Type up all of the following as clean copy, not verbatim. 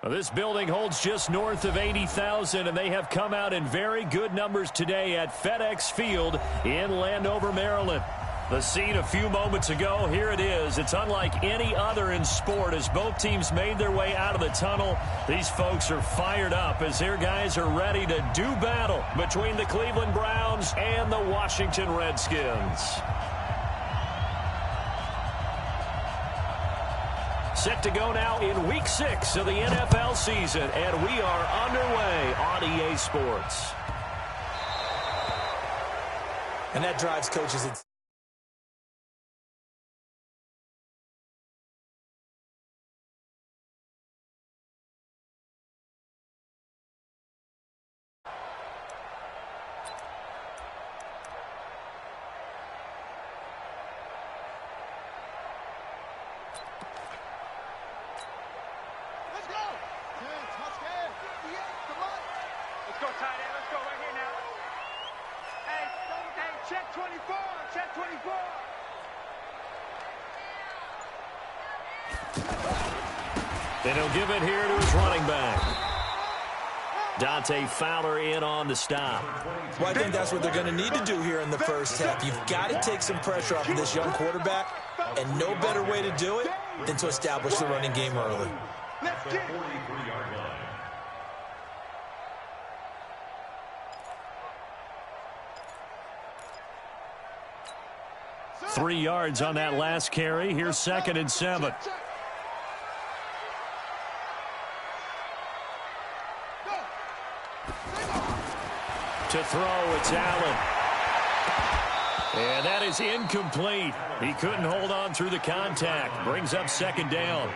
Well, this building holds just north of 80,000, and they have come out in very good numbers today at FedEx Field in Landover, Maryland. The scene a few moments ago, here it is. It's unlike any other in sport as both teams made their way out of the tunnel. These folks are fired up as their guys are ready to do battle between the Cleveland Browns and the Washington Redskins. Set to go now in Week 6 of the NFL season, and we are underway on EA Sports. And that drives coaches. Check 24, check 24. Then he'll give it here to his running back. Dante Fowler in on the stop. Well, I think that's what they're going to need to do here in the first half. You've got to take some pressure off of this young quarterback, and no better way to do it than to establish the running game early. Let's get it. 3 yards on that last carry. Here's 2nd and 7. To throw, it's Allen. And that is incomplete. He couldn't hold on through the contact. Brings up 2nd down.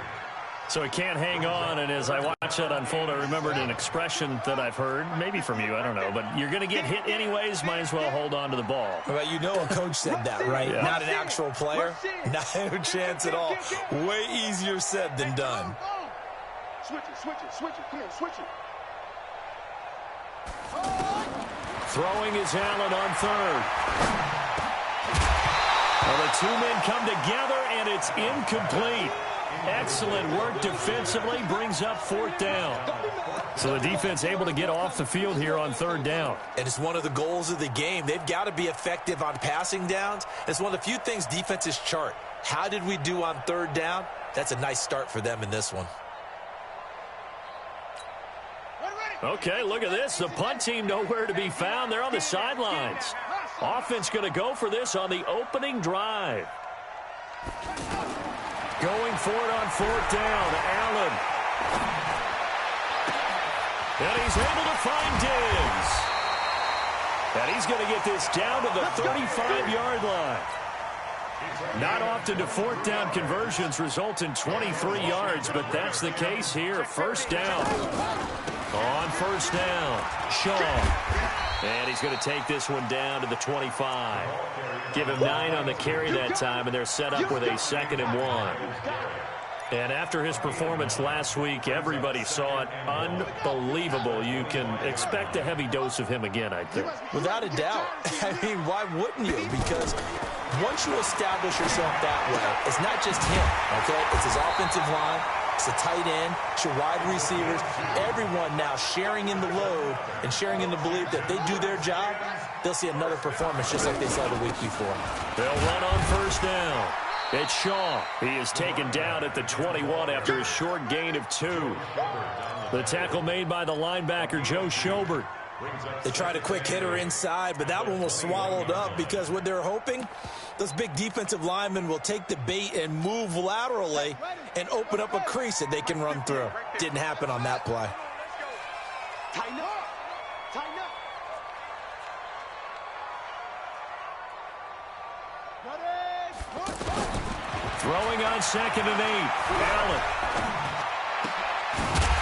So he can't hang on, and as I watch that unfold, I remembered an expression that I've heard, maybe from you, I don't know, but you're going to get hit anyways, might as well hold on to the ball. Well, you know a coach said that, right? Yeah. Not an actual player. No chance at all. Way easier said than done. Switch it, switch it, switch it. Come on, switch it. Throwing is Allen on 3rd. Well, the two men come together, and it's incomplete. Excellent work defensively, brings up 4th down. So the defense able to get off the field here on 3rd down. And it's one of the goals of the game. They've got to be effective on passing downs. It's one of the few things defenses chart. How did we do on 3rd down? That's a nice start for them in this one. Okay, look at this. The punt team nowhere to be found. They're on the sidelines. Offense going to go for this on the opening drive. Going for it on 4th down, Allen. And he's able to find Diggs. And he's going to get this down to the 35-yard line. Not often do 4th down conversions result in 23 yards, but that's the case here. 1st down. On 1st down, Shaw. And he's going to take this one down to the 25. Give him 9 on the carry that time, and they're set up with a 2nd and 1. And after his performance last week, everybody saw it. Unbelievable. You can expect a heavy dose of him again, I think. Without a doubt. I mean, why wouldn't you? Because once you establish yourself that way, it's not just him, okay? It's his offensive line. It's a tight end, it's your wide receivers, everyone now sharing in the load and sharing in the belief that they do their job, they'll see another performance just like they saw the week before. They'll run on 1st down. It's Shaw. He is taken down at the 21 after a short gain of 2. The tackle made by the linebacker, Joe Schobert. They tried a quick hitter inside, but that one was swallowed up because what they're hoping, those big defensive linemen will take the bait and move laterally and open up a crease that they can run through. Didn't happen on that play. Tighten up. Tighten up. Throwing on 2nd and 8. Allen.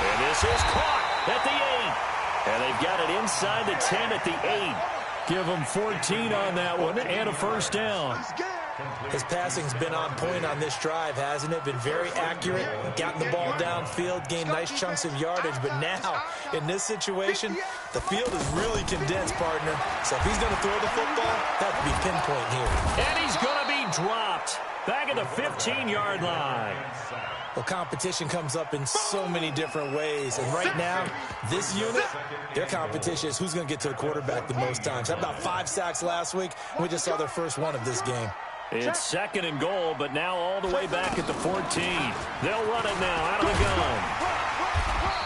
And this is caught at the 8. And they've got it inside the 10 at the 8. Give them 14 on that one and a 1st down. His passing's been on point on this drive, hasn't it? Been very accurate, gotten the ball downfield, gained nice chunks of yardage. But now, in this situation, the field is really condensed, partner. So if he's going to throw the football, that would be pinpoint here. And he's going to be dropped. back at the 15-yard line. Well, competition comes up in so many different ways. And right now, this unit, their competition is who's going to get to the quarterback the most times. Had about 5 sacks last week, and we just saw their first one of this game. It's 2nd and goal, but now all the way back at the 14. They'll run it now out of the gun.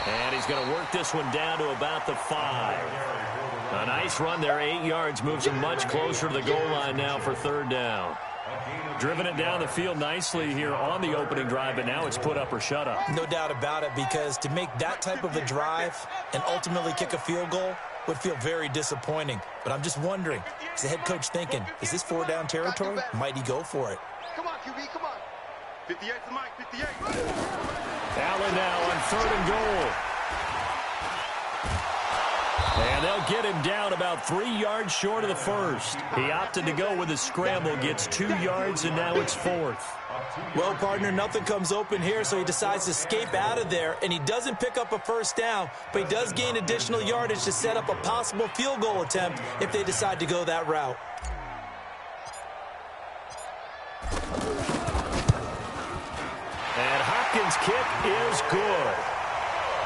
And he's going to work this one down to about the 5. A nice run there, 8 yards, moves him much closer to the goal line now for 3rd down. Driven it down the field nicely here on the opening drive, but now it's put up or shut up. No doubt about it, because to make that type of a drive and ultimately kick a field goal would feel very disappointing. But I'm just wondering, is the head coach thinking, is this 4-down territory? Might he go for it? Come on, QB, come on. 58 to Mike, 58. Allen now on 3rd and goal. And they'll get him down about 3 yards short of the first. He opted to go with a scramble, gets 2 yards, and now it's 4th. Well, partner, nothing comes open here, so he decides to escape out of there, and he doesn't pick up a first down, but he does gain additional yardage to set up a possible field goal attempt if they decide to go that route. And Hopkins' kick is good.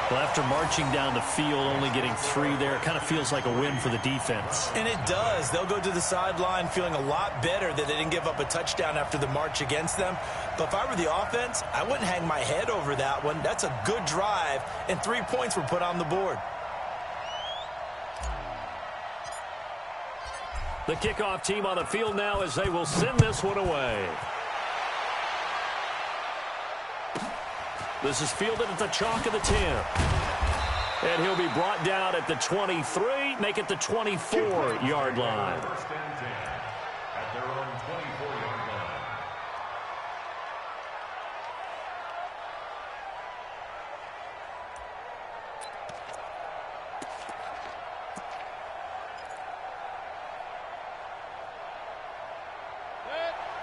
Well, after marching down the field, only getting 3 there, it kind of feels like a win for the defense. And it does. They'll go to the sideline feeling a lot better that they didn't give up a touchdown after the march against them. But if I were the offense, I wouldn't hang my head over that one. That's a good drive, and 3 points were put on the board. The kickoff team on the field now as they will send this one away. This is fielded at the chalk of the 10. And he'll be brought down at the 23, make it the 24-yard line.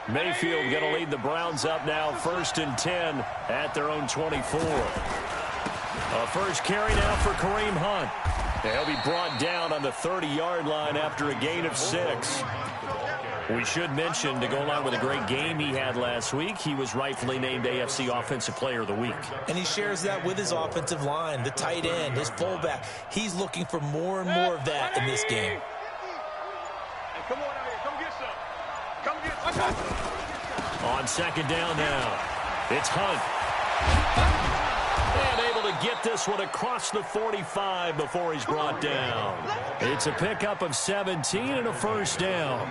Mayfield going to lead the Browns up now, 1st and 10 at their own 24. A first carry now for Kareem Hunt. He'll be brought down on the 30-yard line after a gain of 6. We should mention, to go along with a great game he had last week, he was rightfully named AFC Offensive Player of the Week. And he shares that with his offensive line, the tight end, his fullback. He's looking for more and more of that in this game. Hey, come on out here. Come get some. Come get some. On 2nd down now, it's Hunt. And able to get this one across the 45 before he's brought down. It's a pickup of 17 and a first down.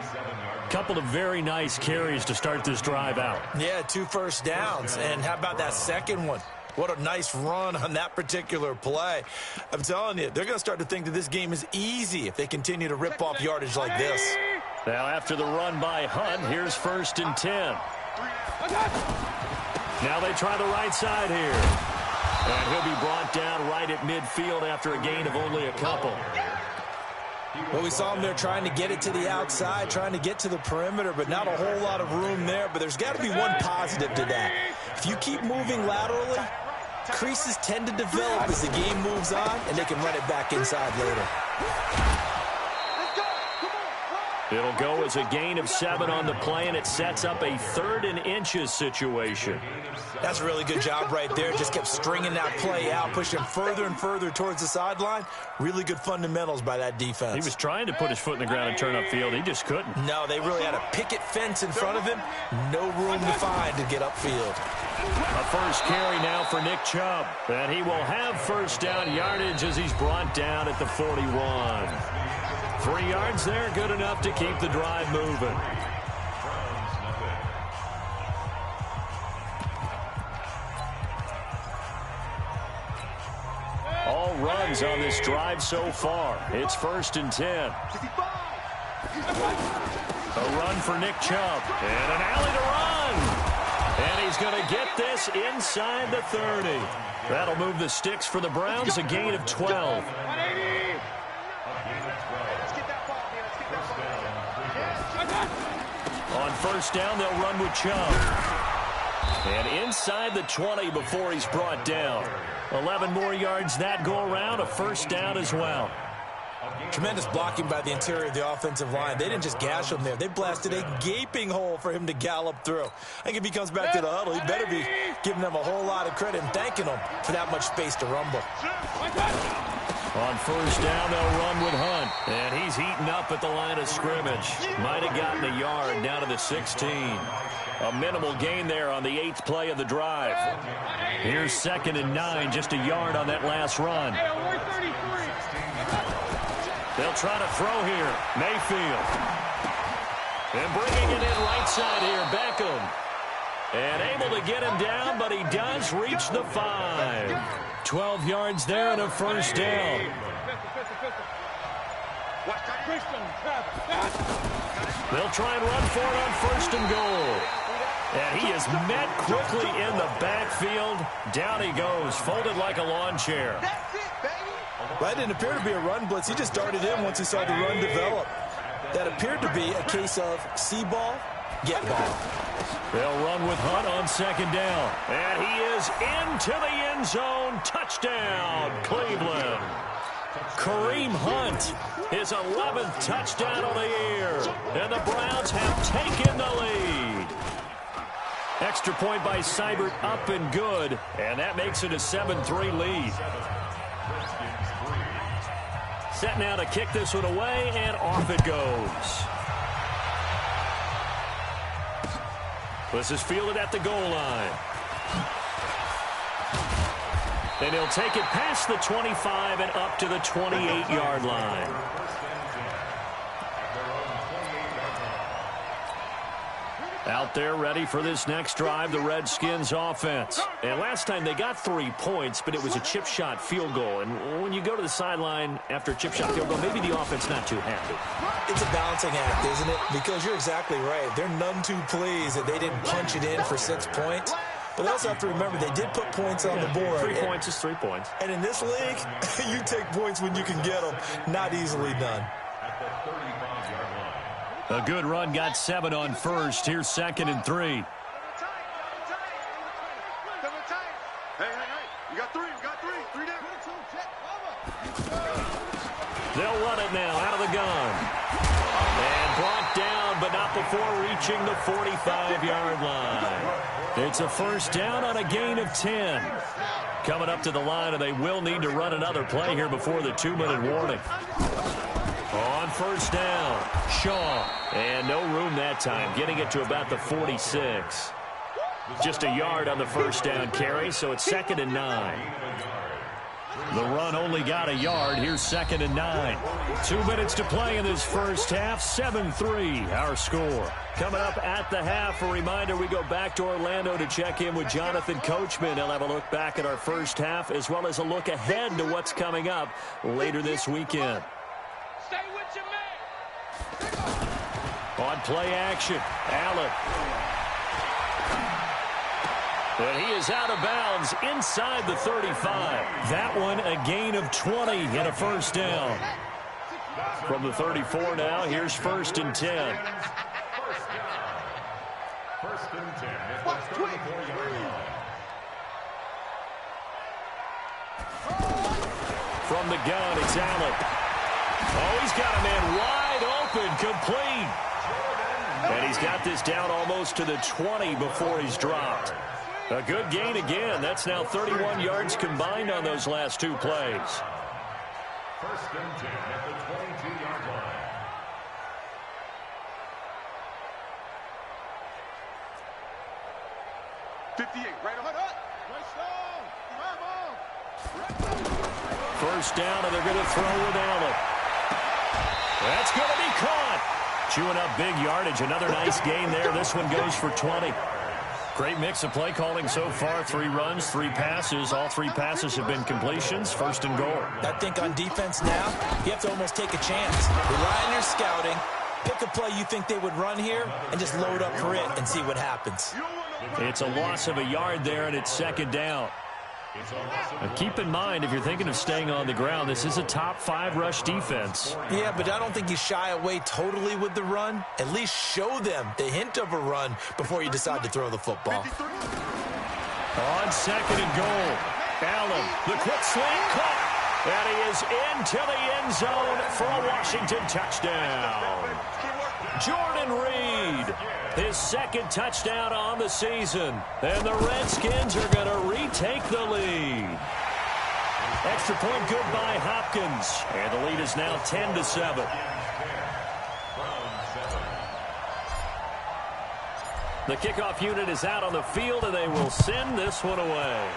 Couple of very nice carries to start this drive out. Yeah, 2 first downs. And how about that second one? What a nice run on that particular play. I'm telling you, they're going to start to think that this game is easy if they continue to rip off yardage like this. Now after the run by Hunt, here's 1st and 10. Now they try the right side here. And he'll be brought down right at midfield after a gain of only a couple. Well, we saw him there trying to get it to the outside, trying to get to the perimeter, but not a whole lot of room there. But there's got to be one positive to that. If you keep moving laterally, creases tend to develop as the game moves on, and they can run it back inside later. It'll go as a gain of 7 on the play, and it sets up a 3rd and inches situation. That's a really good job right there. Just kept stringing that play out, pushing further and further towards the sideline. Really good fundamentals by that defense. He was trying to put his foot in the ground and turn upfield. He just couldn't. No, they really had a picket fence in front of him. No room to find to get upfield. A first carry now for Nick Chubb. And he will have first down yardage as he's brought down at the 41. 3 yards there, good enough to keep the drive moving. All runs on this drive so far. It's 1st and 10. A run for Nick Chubb. And an alley to run. And he's going to get this inside the 30. That'll move the sticks for the Browns, a gain of 12. On first down, they'll run with Chubb. And inside the 20 before he's brought down. 11 more yards that go around, a first down as well. Tremendous blocking by the interior of the offensive line. They didn't just gash him there. They blasted a gaping hole for him to gallop through. I think if he comes back to the huddle, he better be giving them a whole lot of credit and thanking them for that much space to rumble. On first down, they'll run with Hunt. And he's heating up at the line of scrimmage. Might have gotten a yard down to the 16. A minimal gain there on the 8th play of the drive. Here's 2nd and 9, just a yard on that last run. They'll try to throw here. Mayfield. And bringing it in right side here, Beckham. And able to get him down, but he does reach the 5. 12 yards there and a first down. They'll try and run for it on 1st and goal. And he is met quickly in the backfield. Down he goes, folded like a lawn chair. That didn't appear to be a run blitz. He just darted in once he saw the run develop. That appeared to be a case of see ball, get ball. They'll run with Hunt on 2nd down. And he is into the end zone. Touchdown, Cleveland. Kareem Hunt, his 11th touchdown of the year. And the Browns have taken the lead. Extra point by Seibert, up and good. And that makes it a 7-3 lead. Set now to kick this one away, and off it goes. This is fielded at the goal line. And he'll take it past the 25 and up to the 28-yard line. Out there ready for this next drive, the Redskins offense. And last time they got 3 points, but it was a chip shot field goal. And when you go to the sideline after a chip shot field goal, maybe the offense not too happy. It's a balancing act, isn't it? Because you're exactly right. They're none too pleased that they didn't punch it in for 6 points. But they also have to remember they did put points on the board. 3 points is 3 points. And in this league, you take points when you can get them. Not easily done. A good run, got 7 on first. Here's 2nd and 3. Hey, you got 3, you got 3. 3 down. They'll run it now out of the gun. And brought down, but not before reaching the 45-yard line. It's a first down on a gain of 10. Coming up to the line, and they will need to run another play here before the 2-minute warning. On first down, Shaw. And no room that time, getting it to about the 46. Just a yard on the first down carry, so it's 2nd and 9. The run only got a yard. Here's 2nd and 9. 2 minutes to play in this first half. 7-3, our score. Coming up at the half, a reminder, we go back to Orlando to check in with Jonathan Coachman. He'll have a look back at our first half, as well as a look ahead to what's coming up later this weekend. Stay with your man. On play action, Allen. And he is out of bounds inside the 35. That one a gain of 20 and a first down. From the 34 now, here's 1st and 10. First and 10 at the 34-yard line. From the gun, it's Allen. Oh, he's got a man wide open, complete. And he's got this down almost to the 20 before he's dropped. A good gain again. That's now 31 yards combined on those last 2 plays. First and 10 at the 22-yard line. Right on. First down, and they're going to throw with Allen. That's going to be caught. Chewing up big yardage. Another nice gain there. This one goes for 20. Great mix of play calling so far. 3 runs, 3 passes. All 3 passes have been completions. 1st and goal. I think on defense now, you have to almost take a chance. Rely on your scouting. Pick a play you think they would run here and just load up for it and see what happens. It's a loss of a yard there, and it's 2nd down. Now keep in mind, if you're thinking of staying on the ground, this is a top 5 rush defense. Yeah, but I don't think you shy away totally with the run. At least show them the hint of a run before you decide to throw the football. On 2nd and goal, Allen, the quick slant caught. And he is into the end zone for a Washington touchdown. Jordan Reed, his second touchdown on the season. And the Redskins are going to retake the lead. Extra point good by Hopkins. And the lead is now 10-7. The kickoff unit is out on the field, and they will send this one away.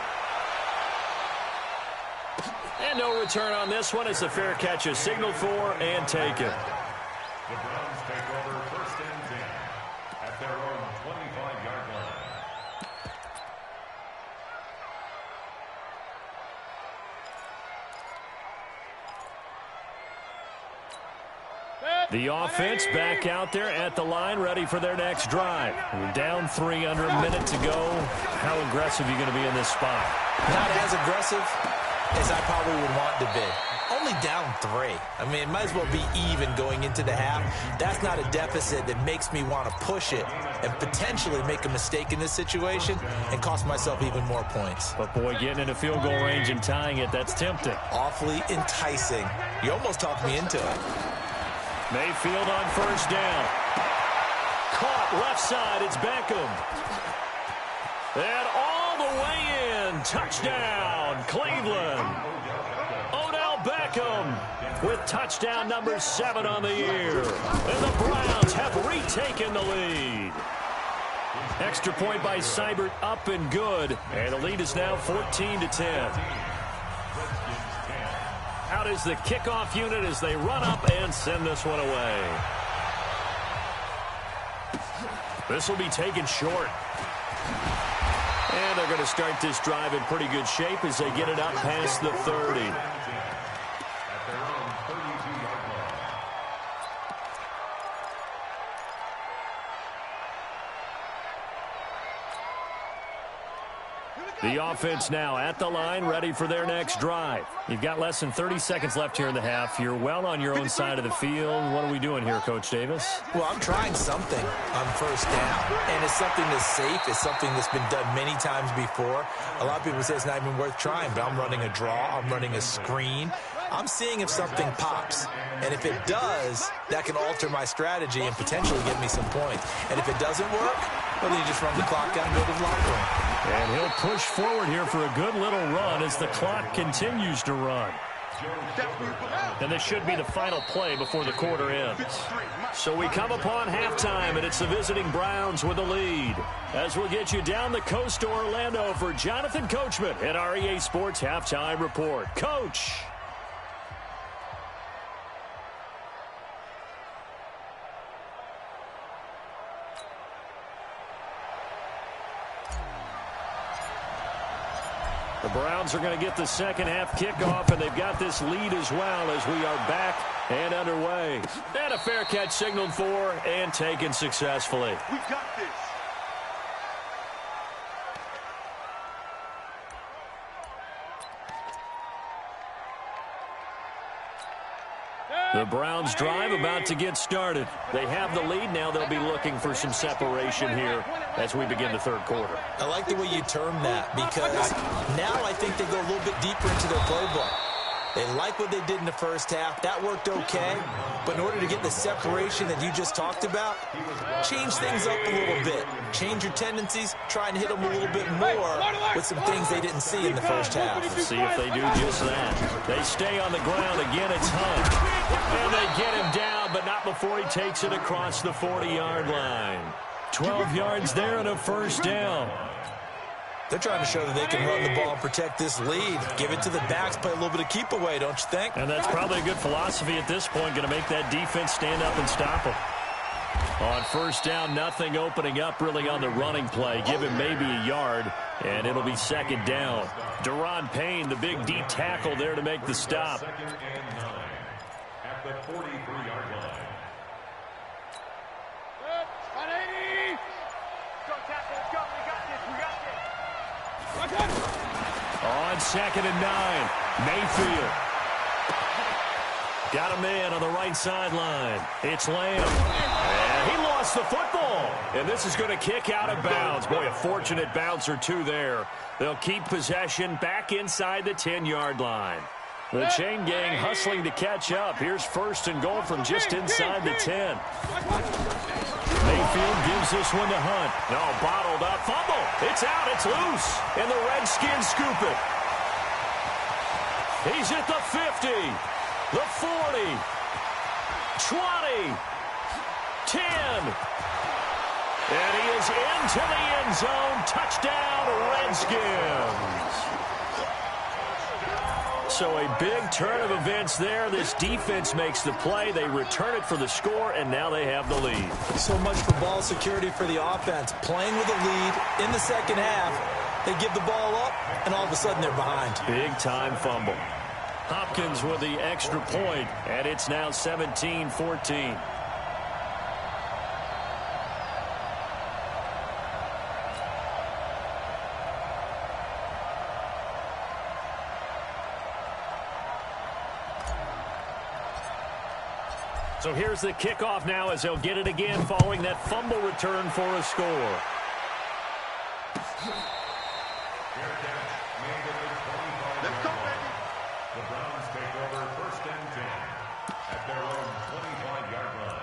And no return on this one as the fair catch is signaled for and taken. The Browns take over first and 10 at their own 25-yard line. The offense back out there at the line, ready for their next drive. We're down 3 under a minute to go. How aggressive are you going to be in this spot? Not as aggressive as I probably would want to be. Only down 3. I mean, it might as well be even going into the half. That's not a deficit that makes me want to push it and potentially make a mistake in this situation and cost myself even more points. But, boy, getting into field goal range and tying it, that's tempting. Awfully enticing. You almost talked me into it. Mayfield on first down. Caught left side. It's Beckham. And all the way in. Touchdown, Cleveland. Odell Beckham with touchdown number 7 on the year. And the Browns have retaken the lead. Extra point by Seibert up and good. And the lead is now 14-10. Out is the kickoff unit as they run up and send this one away. This will be taken short. And they're going to start this drive in pretty good shape as they get it up past the 30. The offense now at the line, ready for their next drive. You've got less than 30 seconds left here in the half. You're well on your own side of the field. What are we doing here, Coach Davis? Well, I'm trying something on first down, and it's something that's safe. It's something that's been done many times before. A lot of people say it's not even worth trying, but I'm running a draw. I'm running a screen. I'm seeing if something pops, and if it does, that can alter my strategy and potentially get me some points. And if it doesn't work, well, then you just run the clock out and go to the locker room. And he'll push forward here for a good little run as the clock continues to run. And this should be the final play before the quarter ends. So we come upon halftime, and it's the visiting Browns with the lead. As we'll get you down the coast to Orlando for Jonathan Coachman at our EA Sports Halftime Report. Coach! The Browns are going to get the second half kickoff, and they've got this lead as well as we are back and underway. And a fair catch signaled for and taken successfully. We got this. The Browns drive about to get started. They have the lead. Now they'll be looking for some separation here as we begin the third quarter. I like the way you term that because now I think they go a little bit deeper into their playbook. They like what they did in the first half. That worked okay. But in order to get the separation that you just talked about, change things up a little bit. Change your tendencies. Try and hit them a little bit more with some things they didn't see in the first half. See if they do just that. They stay on the ground. Again, it's Hunt. And they get him down, but not before he takes it across the 40-yard line. 12 yards there and a first down. They're trying to show that they can run the ball and protect this lead. Give it to the backs, play a little bit of keep away, don't you think? And that's probably a good philosophy at this point, going to make that defense stand up and stop them. On first down, nothing opening up really on the running play. Give him maybe a yard, and it'll be second down. Deron Payne, the big deep tackle there to make the stop. Second and 9 at the 43-yard line. On second and 9, Mayfield. Got a man on the right sideline. It's Lamb. And he lost the football. And this is going to kick out of bounds. Boy, a fortunate bounce or two there. They'll keep possession back inside the 10-yard line. The chain gang hustling to catch up. Here's first and goal from just inside the 10. Mayfield gives this one to Hunt. No, bottled up. Fumble. It's out. It's loose. And the Redskins scoop it. He's at the 50, the 40, 20, 10. And he is into the end zone. Touchdown, Redskins. So a big turn of events there. This defense makes the play. They return it for the score, and now they have the lead. So much for ball security for the offense. Playing with a lead in the second half. They give the ball up, and all of a sudden they're behind. Big-time fumble. Hopkins with the extra point, and it's now 17-14. So here's the kickoff now as they'll get it again following that fumble return for a score. The Browns take over first and 10 at their own 25-yard line.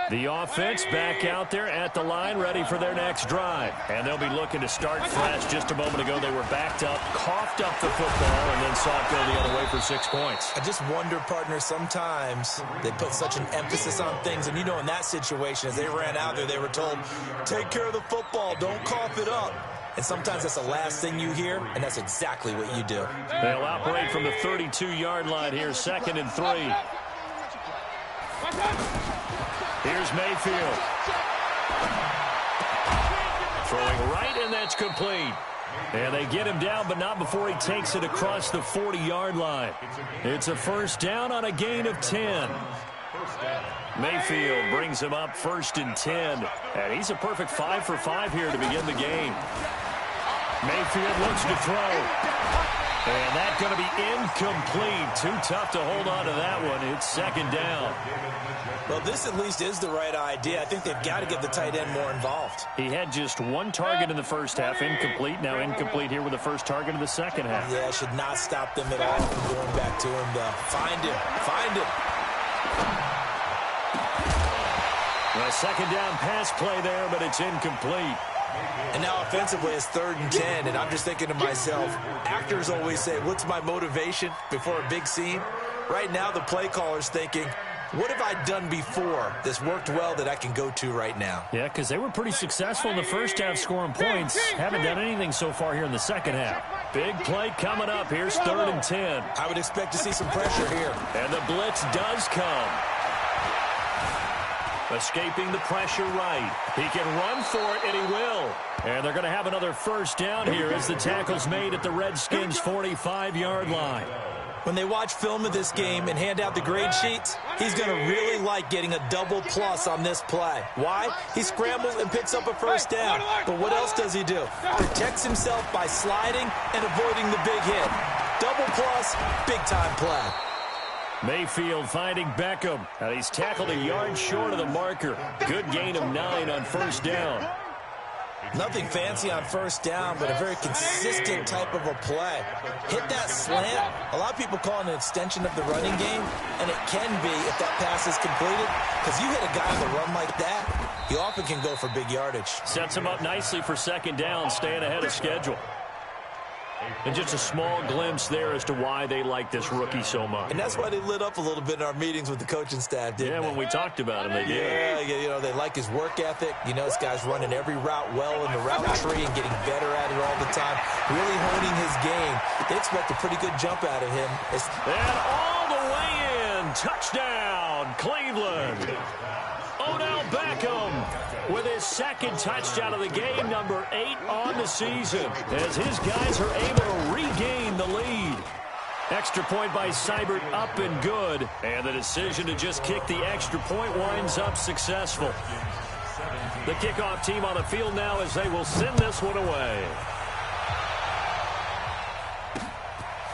The offense back out there at the line, ready for their next drive. And they'll be looking to start fresh. Just a moment ago, they were backed up, coughed up the football, and then saw it go the other way for 6 points. I just wonder, partner, sometimes they put such an emphasis on things. And, you know, in that situation, as they ran out there, they were told, take care of the football, don't cough it up. And sometimes that's the last thing you hear, and that's exactly what you do. They'll operate from the 32-yard line here, 2nd and 3. Here's Mayfield. Throwing right, and that's complete. And they get him down, but not before he takes it across the 40-yard line. It's a first down on a gain of 10. Mayfield brings him up 1st and 10. And he's a perfect 5 for 5 here to begin the game. Mayfield looks to throw. And that's going to be incomplete. Too tough to hold on to that one. It's 2nd down. Well, this at least is the right idea. I think they've got to get the tight end more involved. He had just 1 target in the first half, incomplete. Now incomplete here with the first target of the second half. Yeah, should not stop them at all from going back to him, though. Find him. Find him. A 2nd down pass play there, but it's incomplete. And now offensively it's 3rd and 10, and I'm just thinking to myself, actors always say, what's my motivation before a big scene? Right now the play caller's thinking, what have I done before that's worked well that I can go to right now? Yeah, because they were pretty successful in the first half scoring points. Haven't done anything so far here in the second half. Big play coming up. Here's 3rd and 10. I would expect to see some pressure here. And the blitz does come. Escaping the pressure right. He can run for it, and he will. And they're going to have another first down here as the tackle's made at the Redskins' 45-yard line. When they watch film of this game and hand out the grade sheets, he's going to really like getting a double plus on this play. Why? He scrambles and picks up a first down. But what else does he do? Protects himself by sliding and avoiding the big hit. Double plus, big-time play. Mayfield finding Beckham. And he's tackled a yard short of the marker. Good gain of 9 on first down. Nothing fancy on first down, but a very consistent type of a play. Hit that slant. A lot of people call it an extension of the running game, and it can be if that pass is completed, because you hit a guy on the run like that, he often can go for big yardage. Sets him up nicely for 2nd down, staying ahead of schedule. And just a small glimpse there as to why they like this rookie so much. And that's why they lit up a little bit in our meetings with the coaching staff, didn't they? When we talked about him, they did. Yeah, you know, they like his work ethic. You know, this guy's running every route well in the route tree and getting better at it all the time, really honing his game. They expect a pretty good jump out of him. And all the way in. Touchdown, Cleveland. Odell Beckham with his 2nd touchdown of the game, number 8 on the season, as his guys are able to regain the lead. Extra point by Seibert, up and good. And the decision to just kick the extra point winds up successful. The kickoff team on the field now as they will send this one away.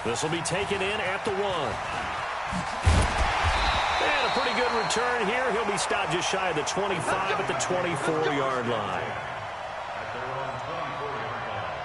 This will be taken in at the 1. And a pretty good return here. He'll be stopped just shy of the 25 at the 24-yard line. At their own 24-yard line.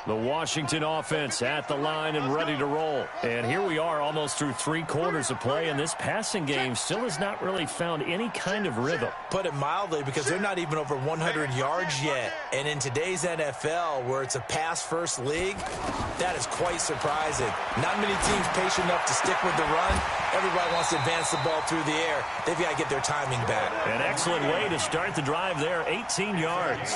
The Washington offense at the line and ready to roll. And here we are almost through 3 quarters of play, and this passing game still has not really found any kind of rhythm. Put it mildly, because they're not even over 100 yards yet. And in today's NFL, where it's a pass-first league, that is quite surprising. Not many teams patient enough to stick with the run. Everybody wants to advance the ball through the air. They've got to get their timing back. An excellent way to start the drive there, 18 yards.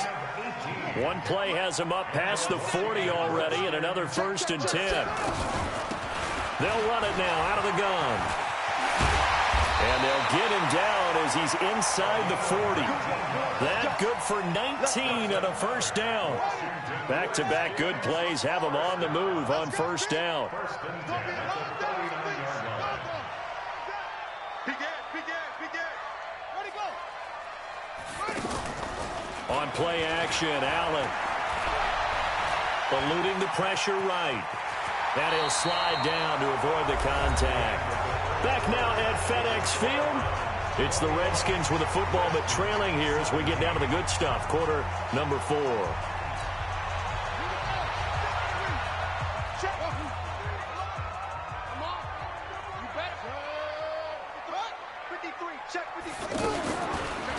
One play has him up past the 40 already, and another 1st and 10. They'll run it now out of the gun. And they'll get him down as he's inside the 40. That good for 19 and a 1st down. Back-to-back good plays have him on the move on 1st down. On play action, Allen. Eluding the pressure right. And he'll slide down to avoid the contact. Back now at FedEx Field. It's the Redskins with the football, but trailing here as we get down to the good stuff. Quarter number 4.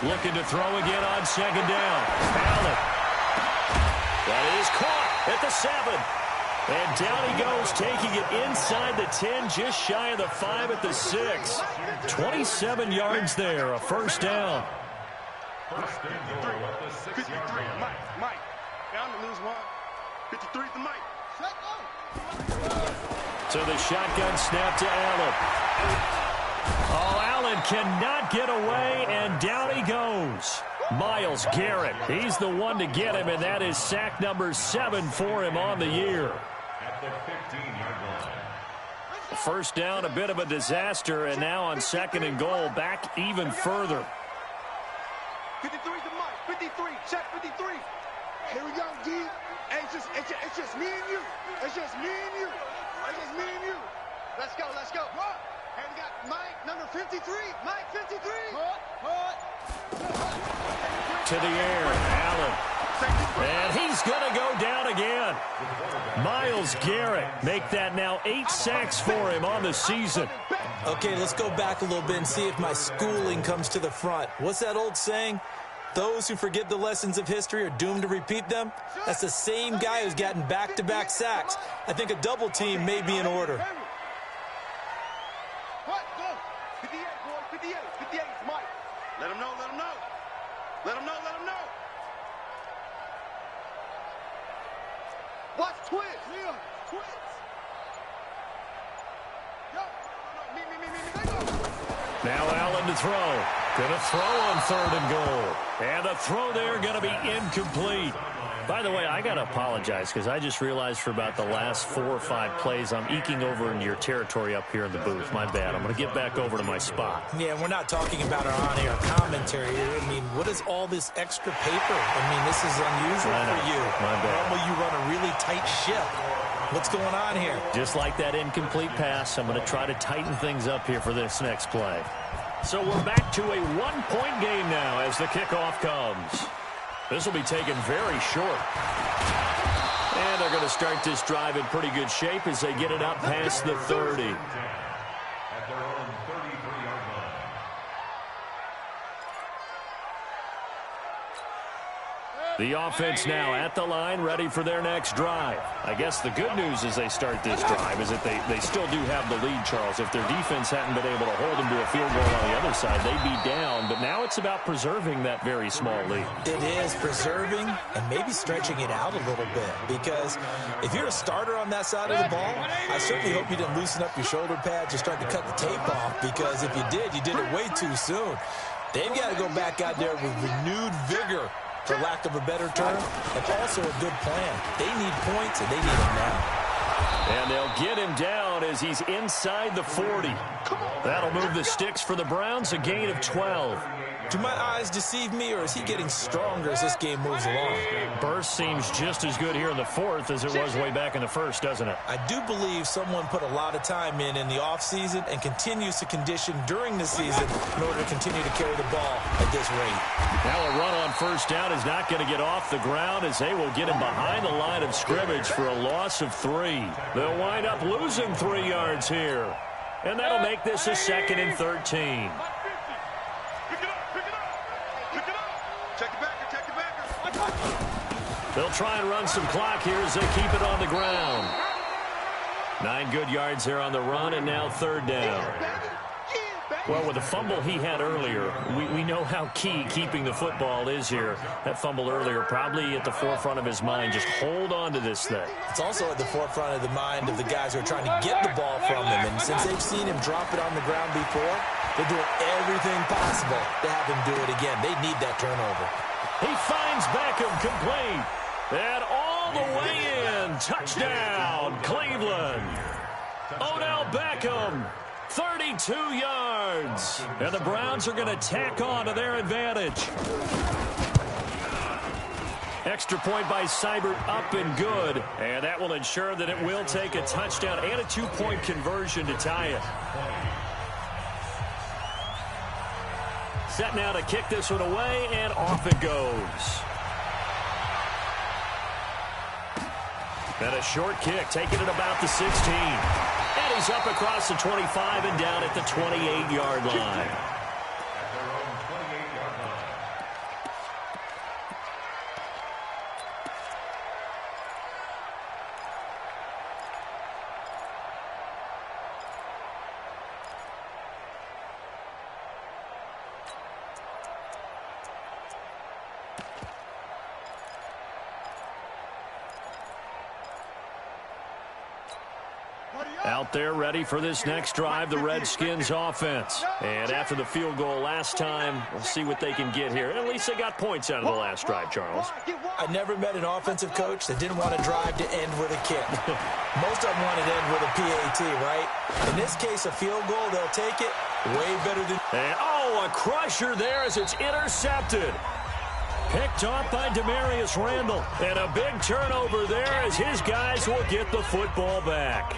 Looking to throw again on 2nd down. Allen. That is caught at the 7. And down he goes, taking it inside the 10, just shy of the 5 at the 6. 27 yards there, a 1st down. 53, Mike. Down to lose 1. 53 to Mike. To the shotgun snap to Allen. Oh, Allen cannot get away, and down he goes. Myles Garrett, he's the one to get him, and that is sack number 7 for him on the year. At the 15-yard line. 1st down, a bit of a disaster, and now on 2nd and goal, back even further. 53 to Mike. 53, check 53. Here we go, D. Hey, it's just me and you. It's just me and you. It's just me and you. Let's go. And we got Mike, number 53. Mike, 53. To the air, Allen. And he's going to go down again. Myles Garrett, make that now 8 sacks for him on the season. Okay, let's go back a little bit and see if my schooling comes to the front. What's that old saying? Those who forget the lessons of history are doomed to repeat them. That's the same guy who's gotten back-to-back sacks. I think a double team may be in order. 58, boy, 58. 58 is Mike. Let him know. Watch twins. Leon, twins. Now Allen to throw. Gonna throw on 3rd and goal. And the throw there gonna be incomplete. By the way, I got to apologize because I just realized for about the last 4 or 5 plays I'm eking over into your territory up here in the booth. My bad. I'm going to get back over to my spot. Yeah, we're not talking about our on-air commentary. I mean, what is all this extra paper? I mean, this is unusual for you. My bad. Normally you run a really tight ship. What's going on here? Just like that incomplete pass, I'm going to try to tighten things up here for this next play. So we're back to a 1-point game now as the kickoff comes. This will be taken very short. And they're going to start this drive in pretty good shape as they get it up past the 30. At their own 33-yard line. The offense now at the line, ready for their next drive. I guess the good news as they start this drive is that they still do have the lead, Charles. If their defense hadn't been able to hold them to a field goal on the other side, they'd be down. But now it's about preserving that very small lead. It is preserving and maybe stretching it out a little bit. Because if you're a starter on that side of the ball, I certainly hope you didn't loosen up your shoulder pads or start to cut the tape off. Because if you did it way too soon. They've got to go back out there with renewed vigor, for lack of a better term, and also a good plan. They need points, and they need them now. And they'll get him down as he's inside the 40. That'll move the sticks for the Browns, a gain of 12. Do my eyes deceive me, or is he getting stronger as this game moves along? Burst seems just as good here in the fourth as it was way back in the first, doesn't it? I do believe someone put a lot of time in the offseason and continues to condition during the season in order to continue to carry the ball at this rate. Now a run on first down is not going to get off the ground as they will get him behind the line of scrimmage for a loss of 3. They'll wind up losing 3 yards here. And that'll make this a 2nd and 13. They'll try and run some clock here as they keep it on the ground. 9 good yards there on the run, and now 3rd down. Well, with the fumble he had earlier, we know how key keeping the football is here. That fumble earlier probably at the forefront of his mind. Just hold on to this thing. It's also at the forefront of the mind of the guys who are trying to get the ball from him. And since they've seen him drop it on the ground before, they're doing everything possible to have him do it again. They need that turnover. He finds Beckham complete. And all the way in. Touchdown, Cleveland. Odell Beckham, 32 yards. And the Browns are going to tack on to their advantage. Extra point by Seibert, up and good. And that will ensure that it will take a touchdown and a 2-point conversion to tie it. Set now to kick this one away, and off it goes. And a short kick, taking it about the 16. And he's up across the 25 and down at the 28-yard line. Out there ready for this next drive, the Redskins offense. And after the field goal last time, we'll see what they can get here. At least they got points out of the last drive, Charles. I never met an offensive coach that didn't want to drive to end with a kick. Most of them want to end with a PAT, right? In this case, a field goal, they'll take it way better than... And, oh, a crusher there as it's intercepted. Picked off by Demarius Randall. And a big turnover there as his guys will get the football back.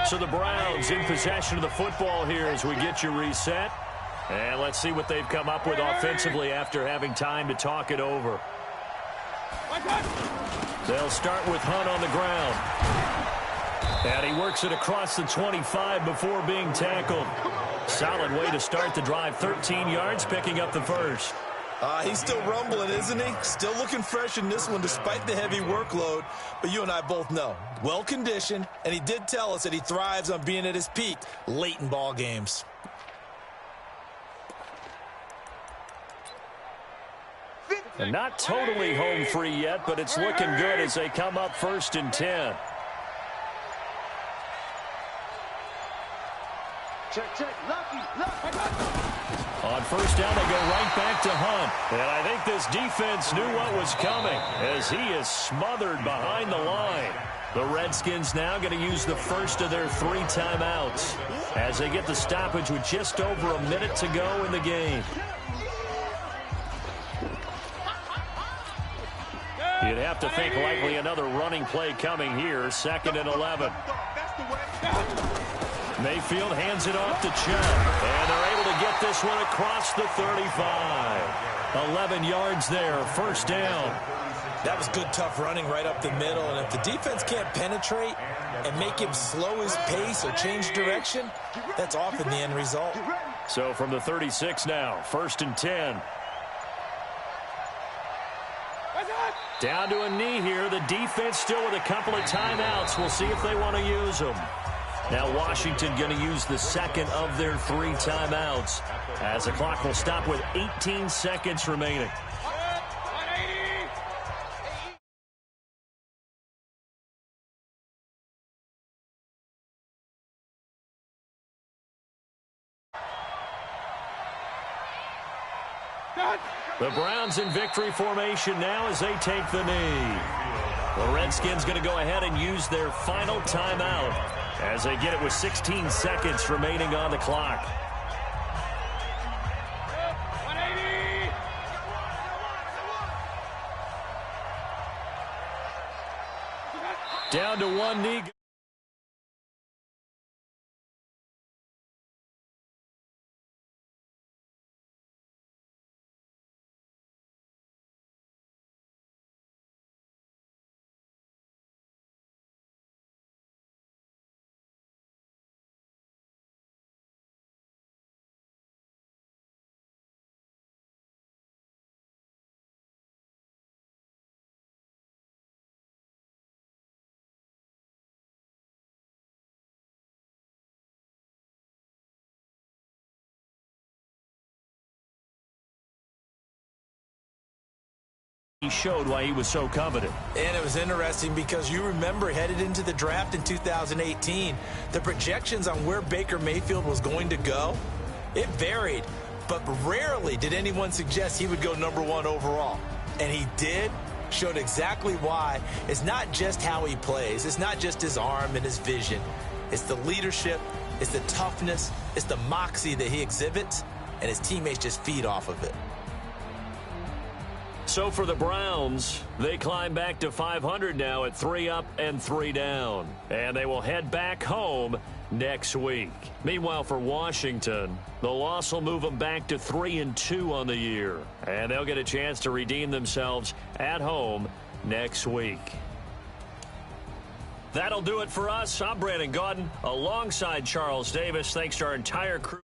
So the Browns in possession of the football here as we get you reset. And let's see what they've come up with offensively after having time to talk it over. They'll start with Hunt on the ground. And he works it across the 25 before being tackled. Solid way to start the drive. 13 yards, picking up the first. He's still rumbling, isn't he? Still looking fresh in this one despite the heavy workload. But you and I both know, well-conditioned, and he did tell us that he thrives on being at his peak late in ball games. And not totally home free yet, but it's looking good as they come up 1st and 10. Check, lucky. On first down, they go right back to Hunt. And I think this defense knew what was coming as he is smothered behind the line. The Redskins now going to use the first of their 3 timeouts as they get the stoppage with just over a minute to go in the game. You'd have to think likely another running play coming here. 2nd and 11. Mayfield hands it off to Chubb. And they're able to get this one across the 35. 11 yards there, 1st down. That was good, tough running right up the middle. And if the defense can't penetrate and make him slow his pace or change direction, that's often the end result. So from the 36 now, 1st and 10. Down to a knee here. The defense still with a couple of timeouts. We'll see if they want to use them. Now Washington going to use the 2nd of their 3 timeouts as the clock will stop with 18 seconds remaining. The Browns in victory formation now as they take the knee. The Redskins going to go ahead and use their final timeout as they get it with 16 seconds remaining on the clock. Down to one knee. He showed why he was so coveted. And it was interesting because you remember headed into the draft in 2018, the projections on where Baker Mayfield was going to go, it varied. But rarely did anyone suggest he would go #1 overall. And he did, showed exactly why. It's not just how he plays. It's not just his arm and his vision. It's the leadership. It's the toughness. It's the moxie that he exhibits. And his teammates just feed off of it. So for the Browns, they climb back to 500 now at 3 up and 3 down. And they will head back home next week. Meanwhile, for Washington, the loss will move them back to 3-2 on the year. And they'll get a chance to redeem themselves at home next week. That'll do it for us. I'm Brandon Gaudin alongside Charles Davis. Thanks to our entire crew.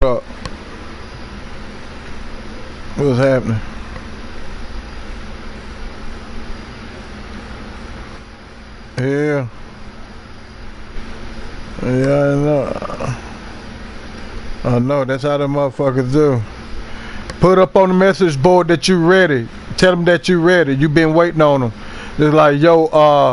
up. What's happening? Yeah. Yeah, I know. I know, that's how the motherfuckers do. Put up on the message board that you ready. Tell them that you ready. You been waiting on them. It's like, yo,